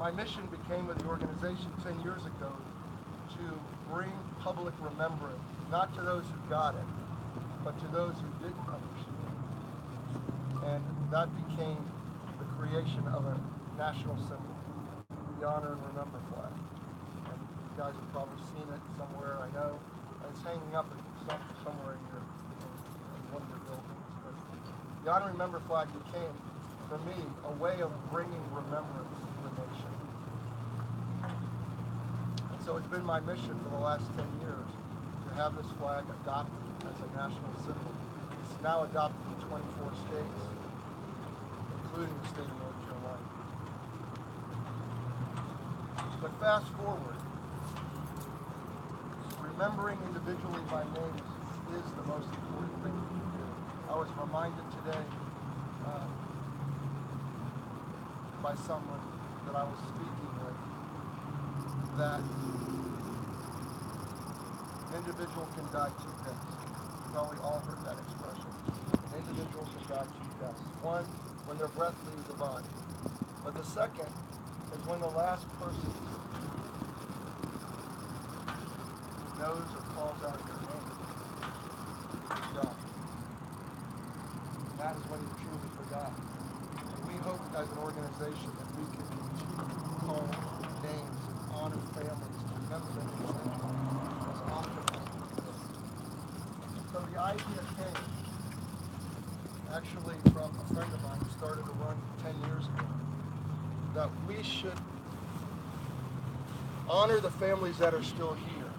my mission became with the organization 10 years ago to bring public remembrance, not to those who got it, but to those who didn't understand. And that became the creation of a national symbol, the Honor and Remember flag. And you guys have probably seen it somewhere, I know. It's hanging up somewhere in one of your buildings. But the Honor and Remember flag became, for me, a way of bringing remembrance to the nation. And so it's been my mission for the last 10 years to have this flag adopted as a national symbol. It's now adopted in 24 states, including the state of North Carolina. But fast forward, remembering individually by names is the most important thing we can do. I was reminded today by someone that I was speaking with that an individual can die two deaths. You've probably all heard that expression. An individual can die two deaths. One, when their breath leaves the body. But the second is when the last person knows or calls out your name is gone. That is when you truly forgot. And we hope as an organization that we can continue to call names and honor families to remember them as often as we can. So the idea came actually from a friend of mine who started a run 10 years ago, that we should honor the families that are still here.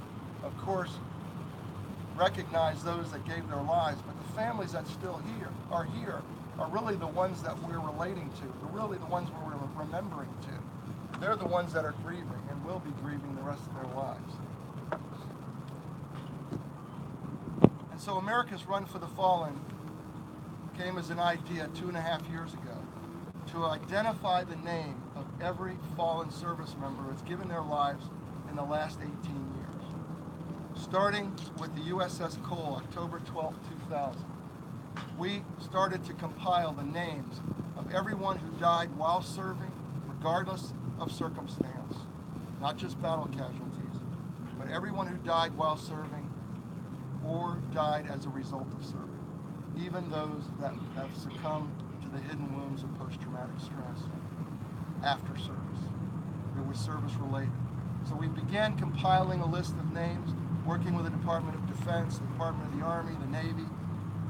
Of course, recognize those that gave their lives, but the families that still are really the ones that we're relating to. They're really the ones we're remembering to. They're the ones that are grieving and will be grieving the rest of their lives. And so America's Run for the Fallen came as an idea 2.5 years ago to identify the name of every fallen service member that's given their lives in the last 18 years. Starting with the USS Cole, October 12, 2000. We started to compile the names of everyone who died while serving, regardless of circumstance, not just battle casualties, but everyone who died while serving or died as a result of serving, even those that have succumbed to the hidden wounds of post-traumatic stress after service. It was service-related. So we began compiling a list of names, working with the Department of Defense, the Department of the Army, the Navy,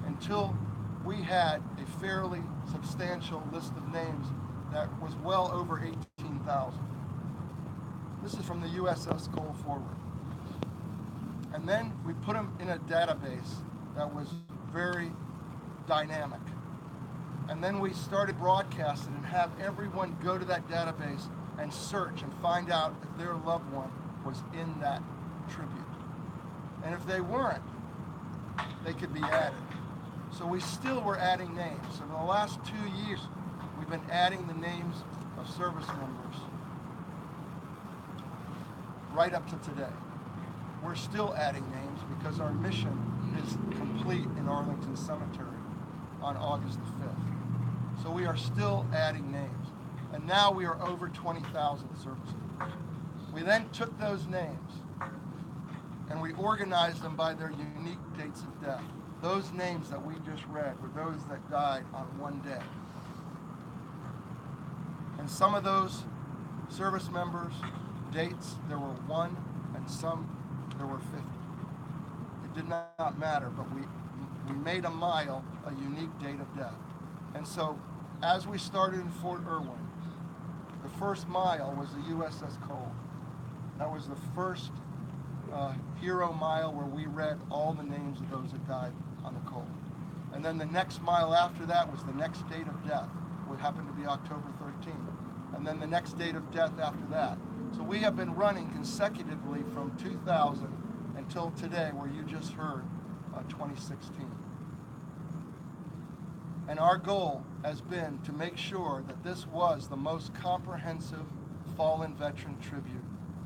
until we had a fairly substantial list of names that was well over 18,000. This is from the USS Cole forward. And then we put them in a database that was very dynamic. And then we started broadcasting and have everyone go to that database and search and find out if their loved one was in that tribute. And if they weren't, they could be added. So we still were adding names. So in the last 2 years, we've been adding the names of service members right up to today. We're still adding names because our mission is complete in Arlington Cemetery on August the 5th. So we are still adding names. And now we are over 20,000 service members. We then took those names and we organized them by their unique dates of death. Those names that we just read were those that died on one day. And some of those service members' dates, there were 1, and some there were 50. It did not matter, but we made a mile a unique date of death. And so as we started in Fort Irwin, the first mile was the USS Cole. That was the first hero mile where we read all the names of those that died on the Cole. And then the next mile after that was the next date of death, which happened to be October 13th. And then the next date of death after that. So we have been running consecutively from 2000 until today, where you just heard 2016. And our goal has been to make sure that this was the most comprehensive fallen veteran tribute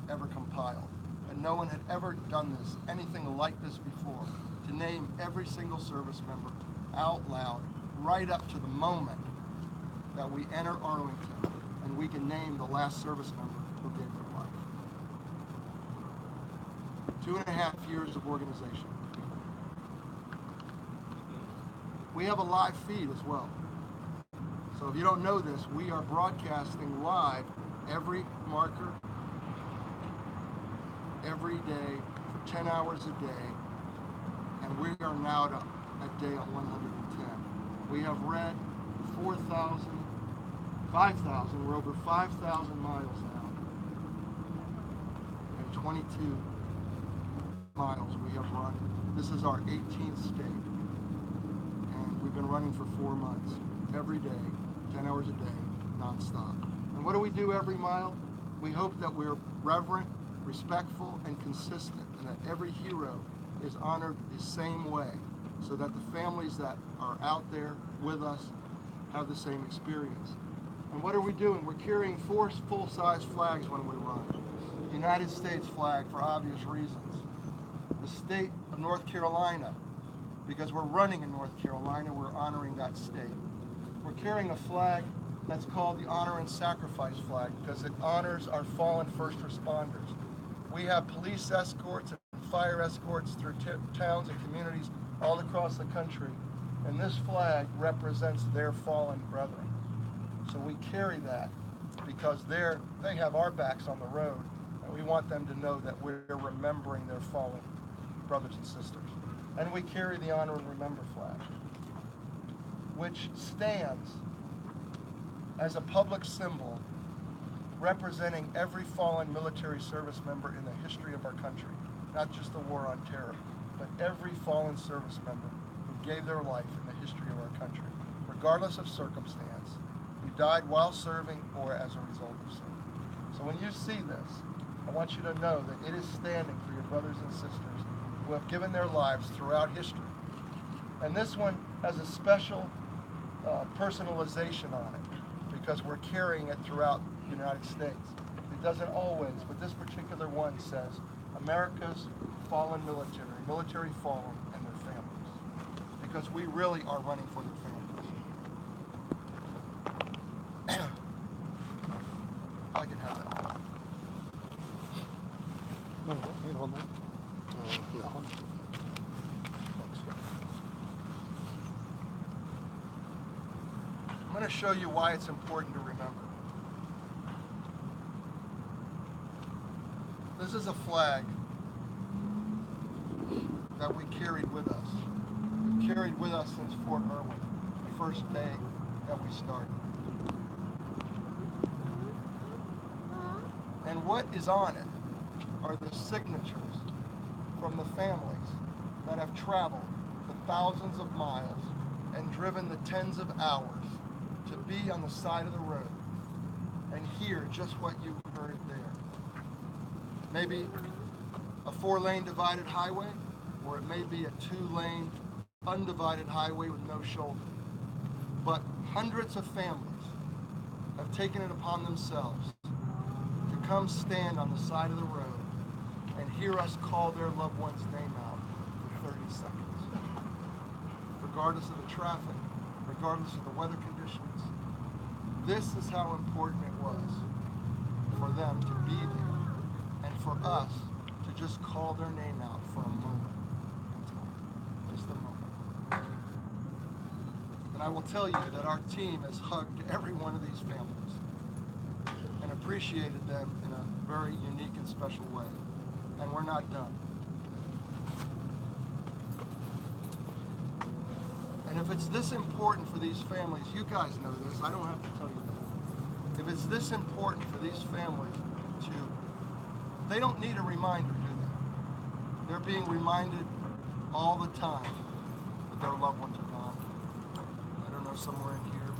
ever compiled. And no one had ever done this, anything like this before, to name every single service member out loud, right up to the moment that we enter Arlington and we can name the last service member who gave their life. 2.5 years of organization. We have a live feed as well. So if you don't know this, we are broadcasting live every marker, every day, for 10 hours a day, and we are now at day 110. We have read 5,000, we're over 5,000 miles now, and 22 miles we have run. This is our 18th state, and we've been running for 4 months, every day, 10 hours a day, nonstop. And what do we do every mile? We hope that we're reverent, respectful, and consistent, and that every hero is honored the same way, so that the families that are out there with us have the same experience. And what are we doing? We're carrying 4 full-size flags when we run. The United States flag for obvious reasons. The state of North Carolina, because we're running in North Carolina, we're honoring that state. We're carrying a flag that's called the Honor and Sacrifice flag because it honors our fallen first responders. We have police escorts and fire escorts through towns and communities all across the country, and this flag represents their fallen brethren. So we carry that because they have our backs on the road, and we want them to know that we're remembering their fallen brothers and sisters. And we carry the Honor and Remember flag, which stands as a public symbol representing every fallen military service member in the history of our country, not just the war on terror, but every fallen service member who gave their life in the history of our country, regardless of circumstance, who died while serving or as a result of serving. So when you see this, I want you to know that it is standing for your brothers and sisters who have given their lives throughout history. And this one has a special personalization on it because we're carrying it throughout the United States. It doesn't always, but this particular one says, America's fallen military fallen, and their families. Because we really are running for their families. I can have that. No, you hold that. No. I'm going to show you why it's important to remember. This is a flag that we carried with us. We've carried with us since Fort Irwin, the first day that we started. And what is on it are the signatures from the families that have traveled the thousands of miles and driven the tens of hours to be on the side of the road and hear just what you heard there. Maybe a 4-lane divided highway, or it may be a 2-lane undivided highway with no shoulder. But hundreds of families have taken it upon themselves to come stand on the side of the road and hear us call their loved one's name out for 30 seconds. Regardless of the traffic, regardless of the weather conditions, this is how important it was for them to be there and for us to just call their name out for a moment in time. Just a moment. And I will tell you that our team has hugged every one of these families and appreciated them in a very unique and special way. And we're not done. And if it's this important for these families, you guys know this, I don't have to tell you that. If it's this important for these families they don't need a reminder, do they? They're being reminded all the time that their loved ones are gone. I don't know, somewhere in here,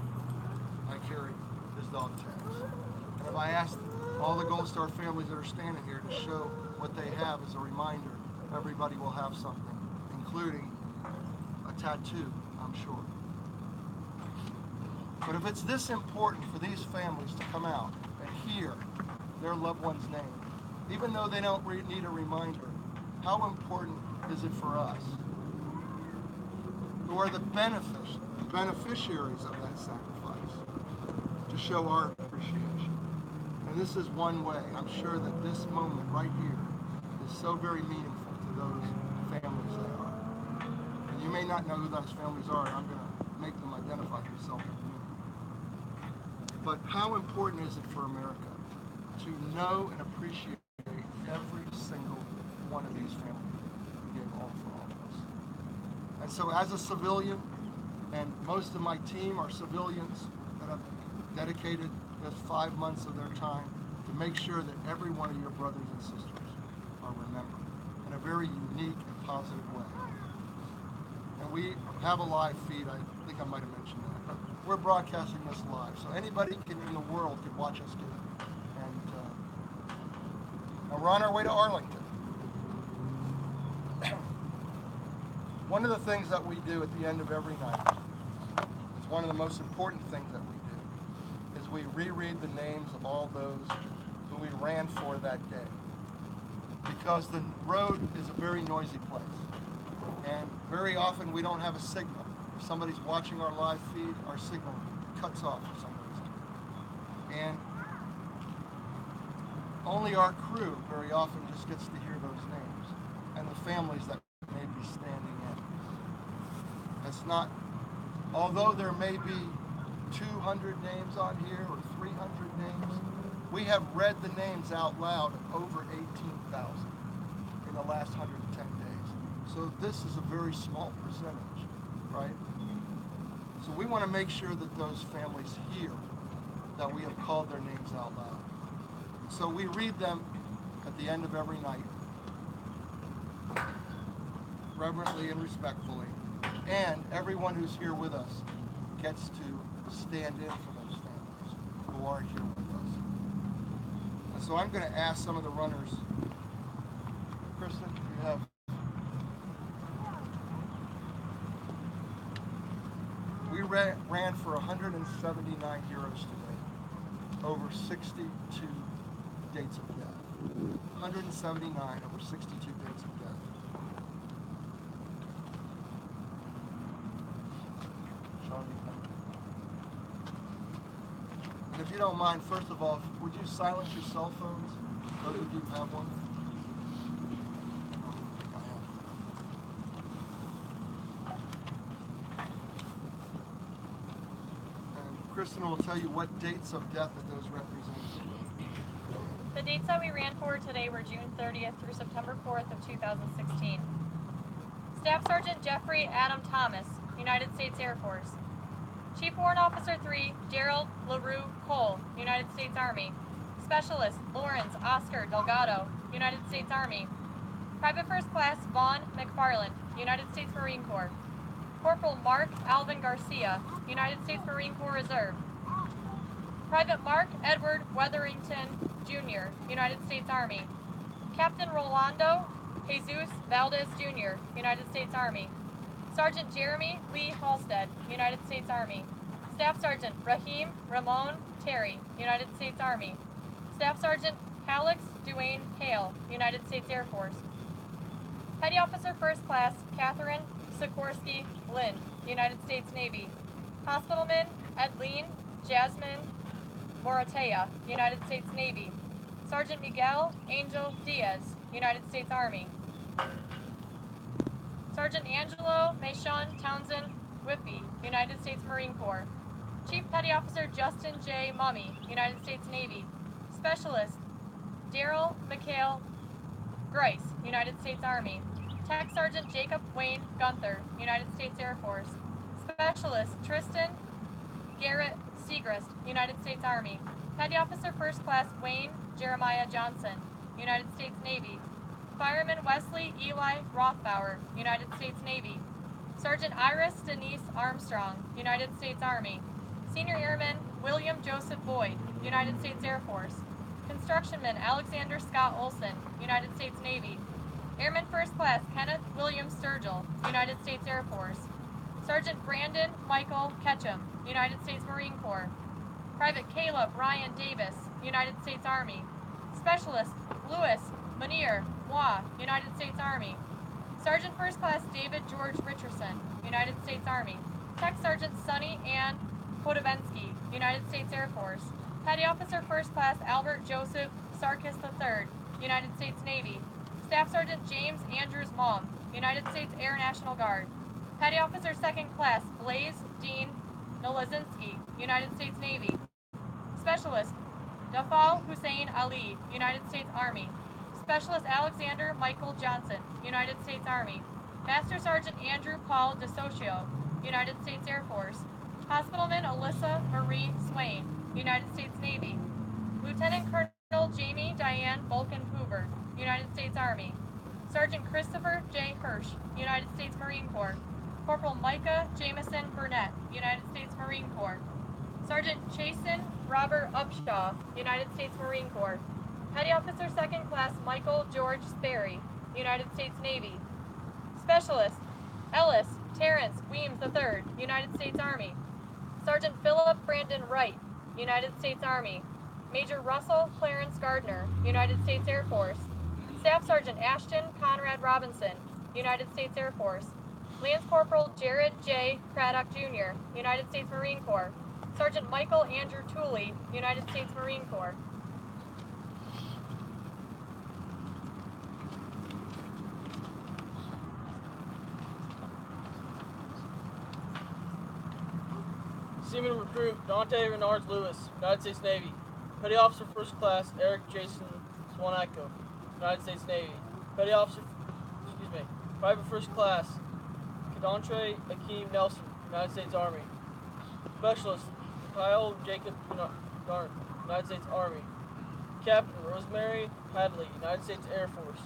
I carry his dog tags. And if I asked all the Gold Star families that are standing here to show what they have as a reminder, everybody will have something, including a tattoo, I'm sure. But if it's this important for these families to come out and hear their loved one's name, even though they don't need a reminder, how important is it for us, who are the beneficiaries of that sacrifice, to show our appreciation? And this is one way. I'm sure that this moment right here is so very meaningful to those families they are. And you may not know who those families are. I'm going to make them identify themselves in a minute. But how important is it for America to know and appreciate every single one of these families who gave all for all of us? And so as a civilian, and most of my team are civilians that have dedicated this 5 months of their time to make sure that every one of your brothers and sisters are remembered in a very unique and positive way. And we have a live feed. I think I might have mentioned that. But we're broadcasting this live, so anybody in the world can watch us do it. And we're on our way to Arlington. One of the things that we do at the end of every night, it's one of the most important things that we do, is we reread the names of all those who we ran for that day. Because the road is a very noisy place. And very often we don't have a signal. If somebody's watching our live feed, our signal cuts off for some reason. And only our crew very often just gets to hear those names and the families that may be standing in. It's not, although there may be 200 names on here or 300 names, we have read the names out loud of over 18,000 in the last 110 days. So this is a very small percentage, right? So we want to make sure that those families hear that we have called their names out loud. So we read them at the end of every night, reverently and respectfully, and everyone who's here with us gets to stand in for those families who are here with us. And so I'm going to ask some of the runners. Kristen, you have. We ran for 179 heroes today, over 62 dates of death. 179 over 62 dates of death. And if you don't mind, first of all, would you silence your cell phones? Those of you who have one. And Kristen will tell you what dates of death that those represent. The dates that we ran for today were June 30th through September 4th of 2016. Staff Sergeant Jeffrey Adam Thomas, United States Air Force. Chief Warrant Officer 3, Gerald LaRue Cole, United States Army. Specialist Lawrence Oscar Delgado, United States Army. Private First Class Vaughn McFarland, United States Marine Corps. Corporal Mark Alvin Garcia, United States Marine Corps Reserve. Private Mark Edward Wetherington, Jr., United States Army. Captain Rolando Jesus Valdez, Jr., United States Army. Sergeant Jeremy Lee Halstead, United States Army. Staff Sergeant Raheem Ramon Terry, United States Army. Staff Sergeant Alex Duane Hale, United States Air Force. Petty Officer First Class Catherine Sikorsky Lind, United States Navy. Hospitalman Edleen Jasmine Moratea, United States Navy. Sergeant Miguel Angel Diaz, United States Army. Sergeant Angelo Maishon Townsend Whippy, United States Marine Corps. Chief Petty Officer Justin J. Mummy, United States Navy. Specialist Daryl McHale Grice, United States Army. Tech Sergeant Jacob Wayne Gunther, United States Air Force. Specialist Tristan Garrett Segrist, United States Army. Petty Officer First Class Wayne Jeremiah Johnson, United States Navy. Fireman Wesley Eli Rothbauer, United States Navy. Sergeant Iris Denise Armstrong, United States Army. Senior Airman William Joseph Boyd, United States Air Force. Constructionman Alexander Scott Olson, United States Navy. Airman First Class Kenneth William Sturgill, United States Air Force. Sergeant Brandon Michael Ketchum, United States Marine Corps. Private Caleb Ryan Davis, United States Army. Specialist Louis Manier Moi, United States Army. Sergeant First Class David George Richardson, United States Army. Tech Sergeant Sonny Ann Podovensky, United States Air Force. Petty Officer First Class Albert Joseph Sarkis III, United States Navy. Staff Sergeant James Andrews Malm, United States Air National Guard. Petty Officer Second Class Blaze Dean Nolazinski, United States Navy. Specialist Dafal Hussein Ali, United States Army. Specialist Alexander Michael Johnson, United States Army. Master Sergeant Andrew Paul DeSocio, United States Air Force. Hospitalman Alyssa Marie Swain, United States Navy. Lieutenant Colonel Jamie Diane Vulcan Hoover, United States Army. Sergeant Christopher J. Hirsch, United States Marine Corps. Corporal Micah Jameson Burnett, United States Marine Corps. Sergeant Chasen Robert Upshaw, United States Marine Corps. Petty Officer Second Class Michael George Sperry, United States Navy. Specialist Ellis Terrence Weems III, United States Army. Sergeant Philip Brandon Wright, United States Army. Major Russell Clarence Gardner, United States Air Force. Staff Sergeant Ashton Conrad Robinson, United States Air Force. Lance Corporal Jared J. Craddock Jr., United States Marine Corps. Sergeant Michael Andrew Tooley, United States Marine Corps. Seaman Recruit Dante Renards Lewis, United States Navy. Petty Officer First Class Eric Jason Swanacko, United States Navy. Private First Class Kadontre Akeem Nelson, United States Army. Specialist Kyle Jacob Garn, United States Army. Captain Rosemary Hadley, United States Air Force.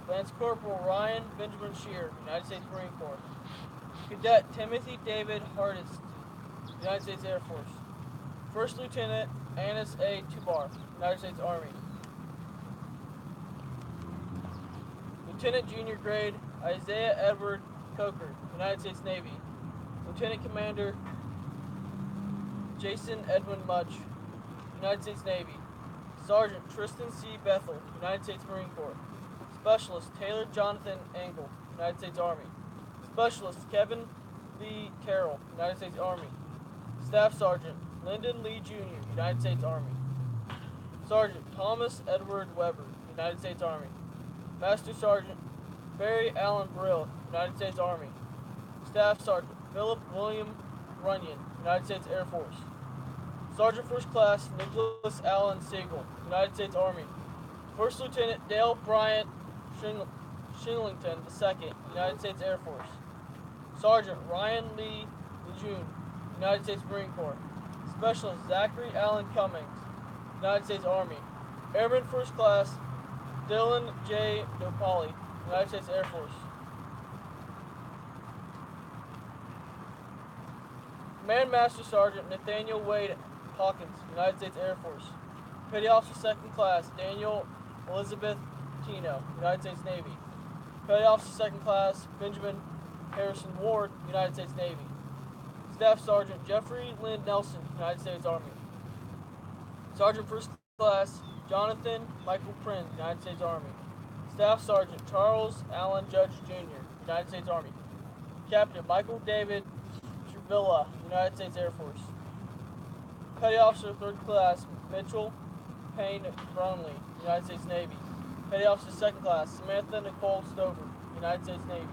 Lance Corporal Ryan Benjamin Shear, United States Marine Corps. Cadet Timothy David Hardest, United States Air Force. First Lieutenant Anis A. Tubar, United States Army. Lieutenant Junior Grade Isaiah Edward Coker, United States Navy. Lieutenant Commander Jason Edwin Mudge, United States Navy. Sergeant Tristan C. Bethel, United States Marine Corps. Specialist Taylor Jonathan Engel, United States Army. Specialist Kevin Lee Carroll, United States Army. Staff Sergeant Lyndon Lee Jr., United States Army. Sergeant Thomas Edward Weber, United States Army. Master Sergeant Barry Allen Brill, United States Army. Staff Sergeant Philip William Runyon, United States Air Force. Sergeant First Class Nicholas Allen Siegel, United States Army. First Lieutenant Dale Bryant Shinglington II, United States Air Force. Sergeant Ryan Lee Lejeune, United States Marine Corps. Specialist Zachary Allen Cummings, United States Army. Airman First Class Dylan J. Dopali, United States Air Force. Command Master Sergeant Nathaniel Wade Hawkins, United States Air Force. Petty Officer Second Class Daniel Elizabeth Tino, United States Navy. Petty Officer Second Class Benjamin Harrison Ward, United States Navy. Staff Sergeant Jeffrey Lynn Nelson, United States Army. Sergeant First Class Jonathan Michael Prin, United States Army. Staff Sergeant Charles Allen Judge Jr., United States Army. Captain Michael David Truvilla, United States Air Force. Petty Officer Third Class Mitchell Payne Brownlee, United States Navy. Petty Officer Second Class Samantha Nicole Stover, United States Navy.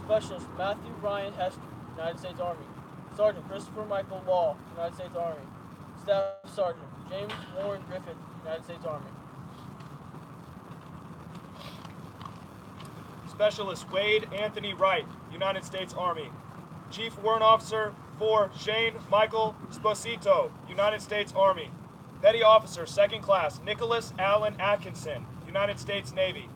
Specialist Matthew Ryan Hester, United States Army. Sergeant Christopher Michael Law, United States Army. Staff Sergeant James Warren Griffin, United States Army. Specialist Wade Anthony Wright, United States Army. Chief Warrant Officer 4 Shane Michael Sposito, United States Army. Petty Officer Second Class Nicholas Allen Atkinson, United States Navy.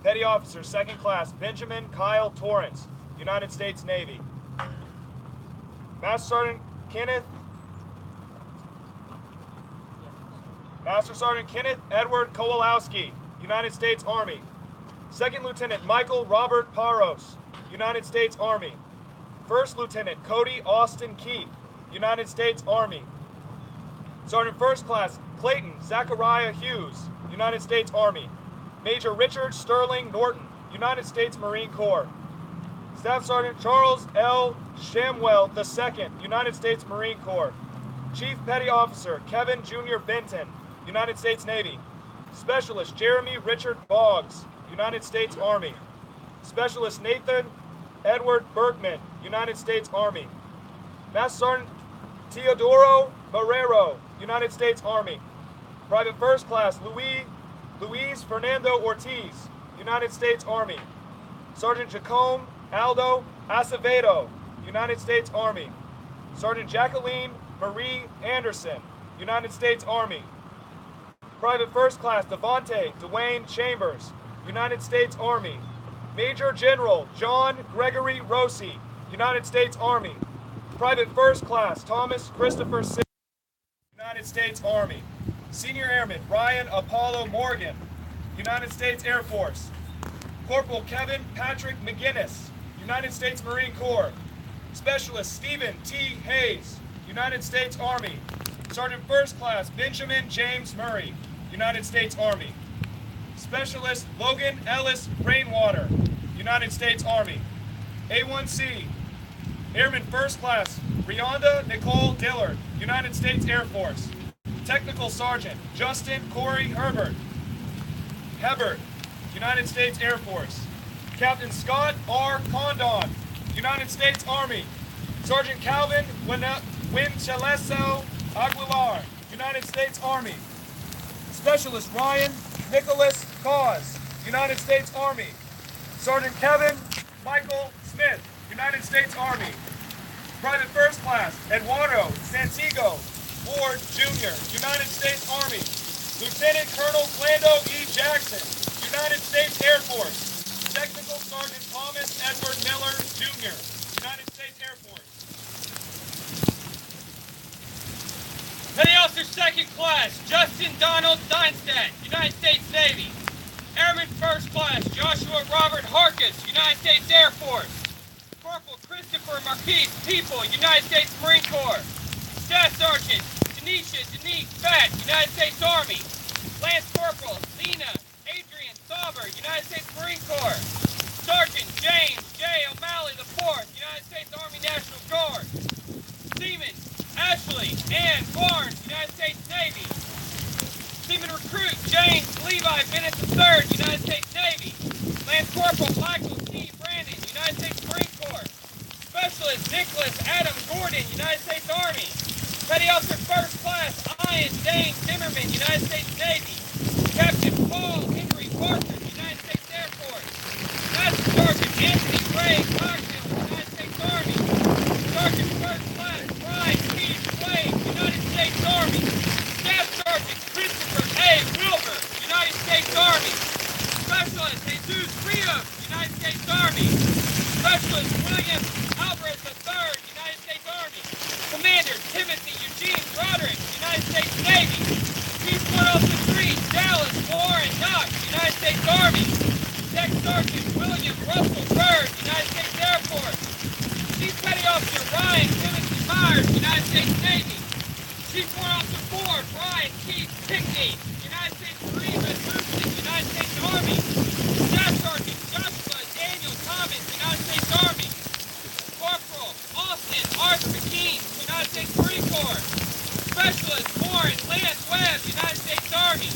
Petty Officer Second Class Benjamin Kyle Torrance, United States Navy. Master Sergeant Kenneth Edward Kowalowski, United States Army. Second Lieutenant Michael Robert Paros, United States Army. First Lieutenant Cody Austin Keith, United States Army. Sergeant First Class Clayton Zachariah Hughes, United States Army. Major Richard Sterling Norton, United States Marine Corps. Staff Sergeant Charles L. Shamwell II, United States Marine Corps. Chief Petty Officer Kevin Jr. Benton, United States Navy. Specialist Jeremy Richard Boggs, United States Army. Specialist Nathan Edward Bergman, United States Army. Master Sergeant Teodoro Marrero, United States Army. Private First Class Luis Fernando Ortiz, United States Army. Sergeant Jacome Aldo Acevedo, United States Army. Sergeant Jacqueline Marie Anderson, United States Army. Private First Class Devontae Dwayne Chambers, United States Army. Major General John Gregory Rossi, United States Army. Private First Class Thomas Christopher Sims, United States Army. Senior Airman Ryan Apollo Morgan, United States Air Force. Corporal Kevin Patrick McGinnis, United States Marine Corps. Specialist Stephen T. Hayes, United States Army. Sergeant First Class Benjamin James Murray, United States Army. Specialist Logan Ellis Rainwater, United States Army. A1C, Airman First Class Rionda Nicole Dillard, United States Air Force. Technical Sergeant Justin Corey Herbert, United States Air Force. Captain Scott R. Condon, United States Army. Sergeant Calvin Wincheleso Aguilar, United States Army. Specialist Ryan Nicholas Cause, United States Army. Sergeant Kevin Michael Smith, United States Army. Private First Class Eduardo Santiago Ward Jr., United States Army. Lieutenant Colonel Flando E. Jackson, United States Air Force. Technical Sergeant Thomas Edward Miller Jr., United States Air Force. Petty Officer Second Class Justin Donald Steinstadt, United States Navy. Airman First Class Joshua Robert Harkis, United States Air Force. Corporal Christopher Marquise People, United States Marine Corps. Staff Sergeant Denisha Denise Fatt, United States Army. Lance Corporal Zena Adrian Sauber, United States Marine Corps. Sergeant James J. O'Malley IV, United States Army National Guard. Seaman Ashley Ann Barnes, United States Navy. Seaman Recruit James Levi Bennett III, United States Navy. Lance Corporal Michael T. Brandon, United States Marine Corps. Specialist Nicholas Adam Gordon, United States Army. Petty Officer First Class Ian Dane Zimmerman, United States Navy. Captain Paul Henry Parker, United States Air Force. Master Sergeant Anthony Ray Cocktail, United States Army. Sergeant First Class Brian P. Slade, United States Army. Staff Sergeant Christopher A. Wilbur, United States Army. Specialist Jesus Rios, United States Army. Specialist William Alvarez III, United States Army. Commander Timothy Eugene Broderick, United States Navy. Chief One Officer 3, Dallas Warren Knox, United States Army. Tech Sergeant William Russell Bird, United States Air Force. Chief Petty Officer Ryan Timothy Myers, United States Navy. Chief Warrant Officer 4, Brian Keith Pickney, United States Marine Boosted, United States Army. Staff Sergeant Joshua Daniel Thomas, United States Army. Corporal Austin Arthur McKean, United States Marine Corps. Specialist Warren Lance Webb, United States Army.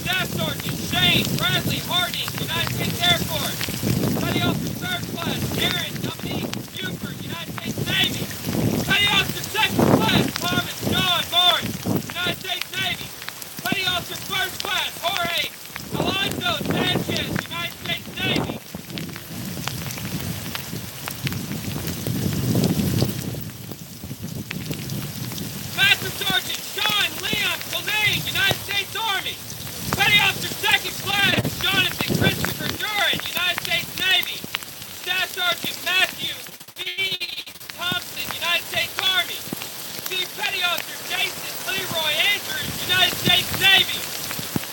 Staff Sergeant Shane Bradley Harding, United States Air Force. Petty Officer Third Class Aaron Dominique Buford, United States Navy. Petty Officer Second Class Thomas John Martin, United States Navy. Petty Officer First Class Jorge Alonso Sanchez, United States Navy. Master Sergeant Sean Leon Colleen, United States Army. Petty Officer Second Class Jonathan Christopher Duran, United States Navy. Staff Sergeant Matthew B. Thompson, United States Army. Chief Petty Officer Jason Leroy Andrews, United States Navy.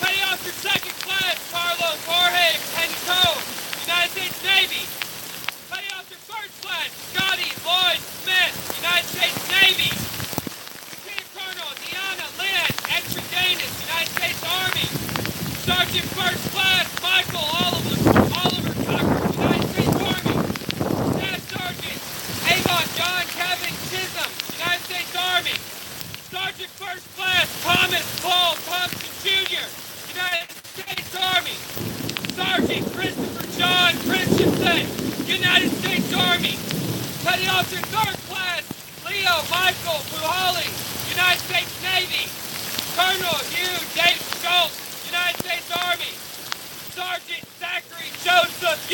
Petty Officer Second Class Carlos Jorge Pinto, United States Navy. Petty Officer First Class Scotty Lloyd Smith, United States Navy. Lieutenant Colonel Deanna Lynn, Extra Danis, United States Army. Sergeant First Class Thomas Paul Thompson Jr., United States Army. Sergeant Christopher John Christensen, United States Army. Petty Officer 3rd Class Leo Michael Puhali, United States Navy.